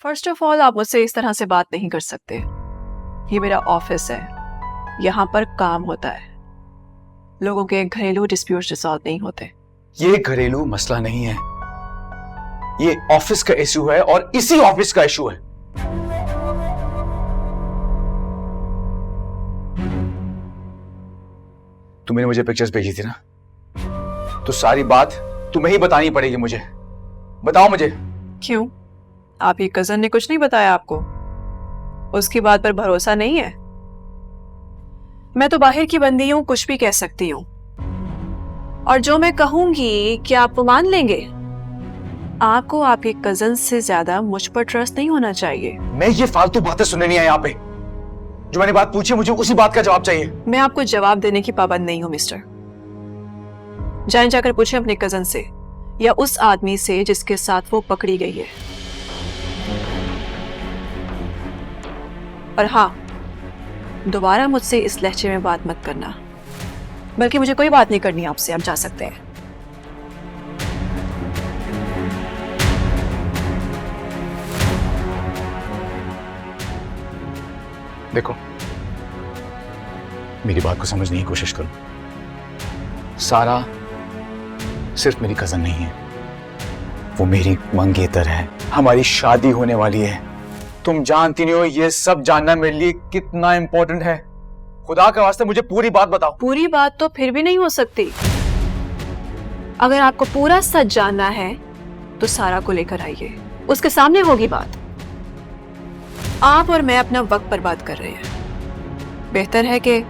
First of all आप मुझसे इस तरह से बात नहीं कर सकते। ये मेरा ऑफिस है, यहाँ पर काम होता है। लोगों के घरेलू डिस्प्यूट रिजॉल्व नहीं होते। ये घरेलू मसला नहीं है, ये ऑफिस का इशू है और इसी ऑफिस का इशू है। तुमने मुझे पिक्चर्स भेजी थी ना, तो सारी बात तुम्हें ही बतानी पड़ेगी मुझे। बताओ मुझे। क्यों? आपकी कजन ने कुछ नहीं बताया आपको? उसकी बात पर भरोसा नहीं है? मैं तो बाहर की बंदी हूं, कुछ भी कह सकती हूं, और जो मैं कहूंगी क्या आप मान लेंगे? आपको आपके कजन से ज्यादा मुझ पर ट्रस्ट नहीं होना चाहिए। मैं ये फालतू बातें सुनने नहीं आया यहाँ पे। जो मैंने बात पूछी मुझे उसी बात का जवाब चाहिए। मैं आपको जवाब देने की पाबंद नहीं हूं मिस्टर। जाएं जाकर पूछें अपने कजन से या उस आदमी से जिसके साथ वो पकड़ी गई है। और हाँ, दोबारा मुझसे इस लहजे में बात मत करना। बल्कि मुझे कोई बात नहीं करनी आपसे, आप जा सकते हैं। देखो, मेरी बात को समझने की कोशिश करो। सारा सिर्फ मेरी कजन नहीं है, वो मेरी मंगेतर है। हमारी शादी होने वाली है। तुम जानती नहीं हो ये सब जानना मेरे लिए कितना इंपॉर्टेंट है। खुदा के वास्ते मुझे पूरी बात बताओ। पूरी बात तो फिर भी नहीं हो सकती। अगर आपको पूरा सच जानना है तो सारा को लेकर आइए, उसके सामने होगी बात। आप और मैं अपना वक्त बर्बाद कर रहे हैं। बेहतर है कि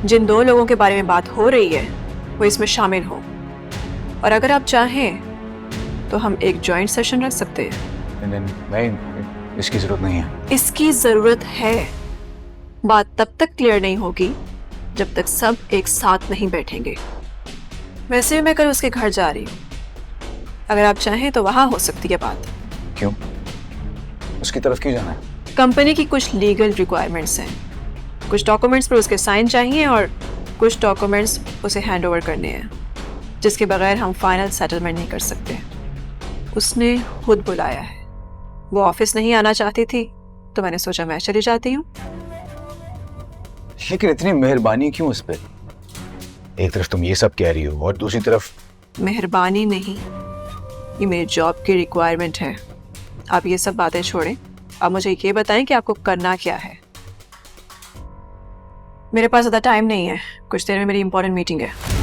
जिन दो लोगों के बारे में बात हो रही है वो इसमें शामिल हो। और अगर आप चाहें तो हम एक जॉइंट सेशन रख सकते हैं। नहीं, इसकी जरूरत नहीं है। इसकी जरूरत है। बात तब तक क्लियर नहीं होगी जब तक सब एक साथ नहीं बैठेंगे। वैसे भी मैं कल उसके घर जा रही हूँ, अगर आप चाहें तो वहां हो सकती है बात। क्यों? उसकी तरफ क्यों जाना है? कंपनी की कुछ लीगल रिक्वायरमेंट्स हैं। कुछ डॉक्यूमेंट्स पर उसके साइन चाहिए और कुछ डॉक्यूमेंट्स उसे हैंड ओवर करने हैं, जिसके बगैर हम फाइनल सेटलमेंट नहीं कर सकते। उसने खुद बुलाया है। वो ऑफिस नहीं आना चाहती थी तो मैंने सोचा मैं चली जाती हूँ। लेकिन इतनी मेहरबानी क्यों उस पर? एक तरफ तुम ये सब कह रही हो और दूसरी तरफ। मेहरबानी नहीं, ये मेरी जॉब की रिक्वायरमेंट है। आप ये सब बातें छोड़ें, आप मुझे ये बताएं कि आपको करना क्या है। मेरे पास ज़्यादा टाइम नहीं है, कुछ देर में मेरी इंपॉर्टेंट मीटिंग है।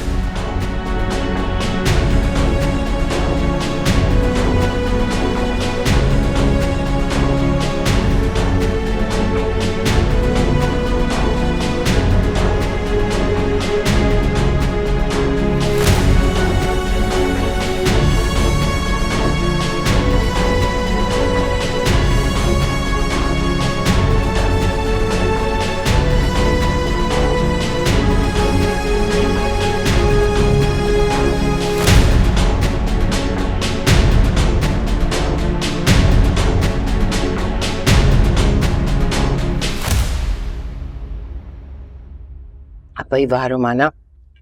भाई वाह रोमाना,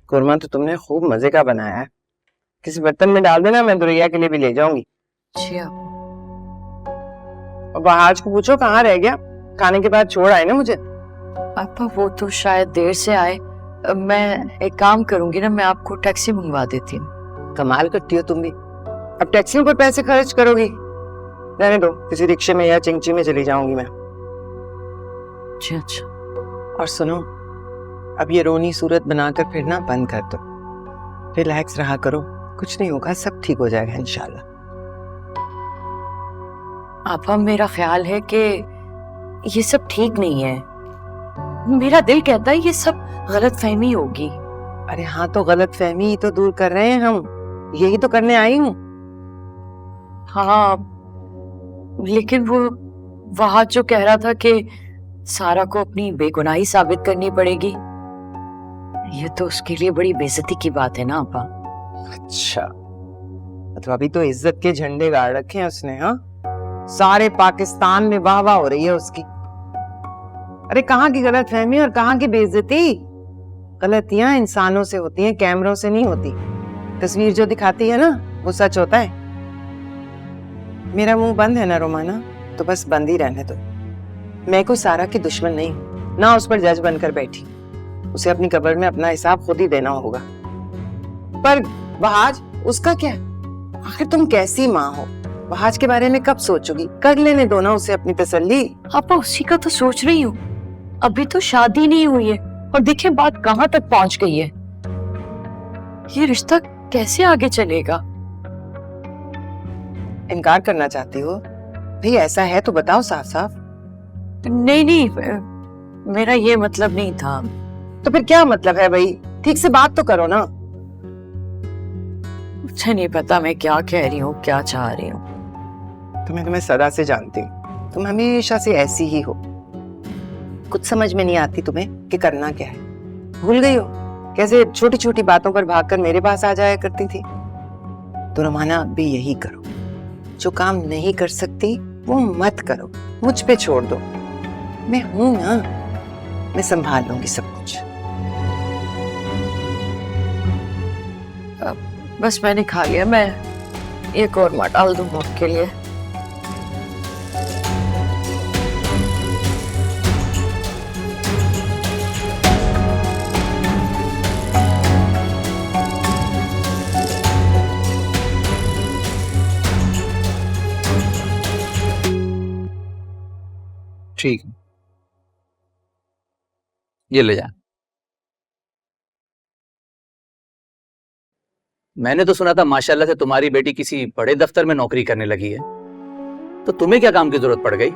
कुरमा तो तुमने खूब मजे का बनाया है। किसी बर्तन में डाल देना, मैं दुरैया के लिए भी ले जाऊंगी। और बहाज को पूछो कहाँ रह गया, खाने के बाद छोड़ आए ना मुझे। पापा वो तो शायद देर से आए। मैं एक काम करूंगी ना, मैं आपको टैक्सी मंगवा देती हूँ। कमाल करती हो तुम भी। अब टैक्सी पर पैसे खर्च करोगी? रहने दो, किसी रिक्शे में या चिंची में चली जाऊंगी मैं। अच्छा। और सुनो, अब ये रोनी सूरत बनाकर फिर ना बंद कर दो। रिलैक्स रहा करो, कुछ नहीं होगा, सब ठीक हो जाएगा इंशाल्लाह। पापा मेरा ख्याल है कि ये सब ठीक नहीं है। मेरा दिल कहता है ये सब गलत फहमी होगी। अरे हाँ, तो गलत फहमी ही तो दूर कर रहे हैं हम, यही तो करने आई हूँ। हाँ, लेकिन वो वहां जो कह रहा था कि सारा को अपनी बेगुनाही साबित करनी पड़ेगी, ये तो उसके लिए बड़ी बेइज्जती की बात है ना आपा। अच्छा, तो अभी तो इज्जत के झंडे गाड़ रखे हैं उसने। हाँ, सारे पाकिस्तान में वाह वाह हो रही है उसकी। अरे कहाँ की गलत फहमी और कहाँ की बेइज्जती? गलतियां इंसानों से होती हैं, कैमरों से नहीं होती। तस्वीर जो दिखाती है ना वो सच होता है। मेरा मुंह बंद है ना रोमाना? तो बस बंद ही रहने दो। मैं कोई सारा की दुश्मन नहीं हूं, ना उस पर जज बनकर बैठी। उसे अपनी कब्र में अपना हिसाब खुद ही देना होगा। पर बहाज, उसका क्या? आखिर तुम कैसी माँ हो? बहाज के बारे में कब सोचोगी? कर लेने दो ना उसे अपनी तसल्ली। पापा उसी का तो सोच रही हूँ। अभी तो शादी नहीं हुई है और देखिए बात कहाँ तक पहुंच गई है। ये रिश्ता कैसे आगे चलेगा? इनकार करना चाहती हो? भाई ऐसा है तो बताओ साफ साफ। नहीं नहीं, मेरा ये मतलब नहीं था। तो फिर क्या मतलब है भाई? ठीक से बात तो करो ना। मुझे नहीं पता मैं क्या कह रही हूँ, क्या चाह रही हूँ। तुम्हें सदा से जानती हूँ, तुम हमेशा से ऐसी ही हो। कुछ समझ में नहीं आती तुम्हें कि करना क्या है। भूल गई हो कैसे छोटी छोटी बातों पर भागकर मेरे पास आ जाया करती थी? तो रोमाना अब भी यही करो। जो काम नहीं कर सकती वो मत करो, मुझ पे छोड़ दो। मैं हूं ना, मैं संभाल लूंगी सब कुछ। बस मैंने खा लिया, मैं एक और माँ डाल दूंगा आपके लिए। ठीक है, ये ले जा। मैंने तो सुना था माशाल्लाह से तुम्हारी बेटी किसी बड़े दफ्तर में नौकरी करने लगी है, तो तुम्हें क्या काम की जरूरत पड़ गई?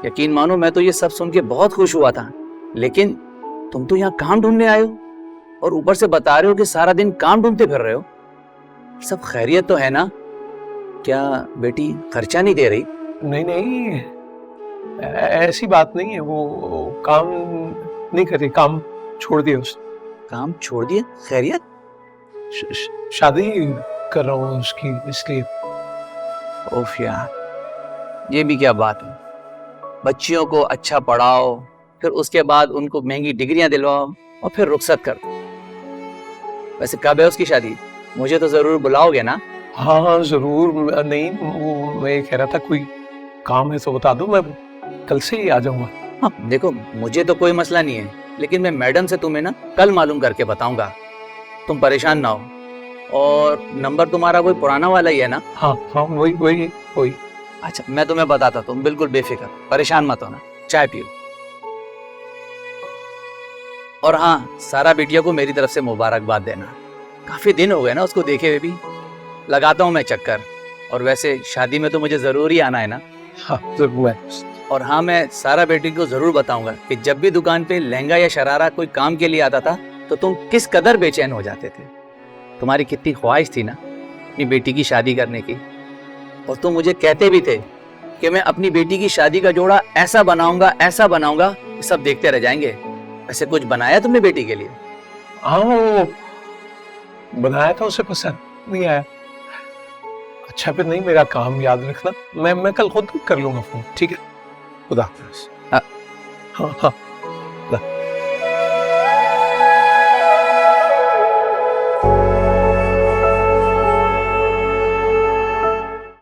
यकीन मानो मैं तो ये सब सुन के बहुत खुश हुआ था, लेकिन तुम तो यहाँ काम ढूंढने आए हो और ऊपर से बता रहे हो कि सारा दिन काम ढूंढते फिर रहे हो। सब खैरियत तो है ना? क्या बेटी खर्चा नहीं दे रही? नहीं नहीं, ऐसी बात नहीं है। वो काम नहीं कर रही, काम छोड़ दिया उसने। काम छोड़ दिया? खैरियत? शादी कर रहा हूँ उसकी, इसलिए। ओफ यार, ये भी क्या बात है? बच्चियों को अच्छा पढ़ाओ, फिर उसके बाद उनको महंगी डिग्रियां दिलवाओ और फिर रुखसत कर दो। वैसे कब है उसकी शादी? मुझे तो जरूर बुलाओगे ना? हाँ हाँ जरूर। नहीं, वो मैं कह रहा था कोई काम है तो बता दो, मैं कल से ही आ जाऊंगा। हाँ, देखो मुझे तो कोई मसला नहीं है, लेकिन मैं मैडम से तुम्हें ना कल मालूम करके बताऊंगा। तुम परेशान ना हो। और नंबर तुम्हारा कोई पुराना वाला ही है ना? हाँ हाँ, वही। अच्छा, मैं तुम्हें बताता, तुम बिल्कुल बेफिक्र, परेशान मत होना, चाय पियो। और हाँ, सारा बिटिया को मेरी तरफ से मुबारकबाद देना। काफी दिन हो गए ना उसको देखे हुए भी। लगाता हूँ मैं चक्कर। और वैसे शादी में तो मुझे जरूर ही आना है ना? हाँ जरूर। और हाँ, मैं सारा बेटी को जरूर बताऊंगा कि जब भी दुकान पे लहंगा या शरारा कोई काम के लिए आता था तो तुम किस कदर बेचैन हो जाते थे। तुम्हारी कितनी ख्वाहिश थी ना अपनी बेटी की शादी करने की। और तुम मुझे कहते भी थे कि मैं अपनी बेटी की शादी का जोड़ा ऐसा बनाऊंगा, सब देखते रह जाएंगे। ऐसे कुछ बनाया तुमने बेटी के लिए? हाँ, वो बनाया था, उसे पसंद नहीं आया। अच्छा फिर नहीं, मेरा काम याद रखना, मैं कल खुद कर लूंगा फोन। ठीक है, खुदा हाफिज़। हाँ हाँ।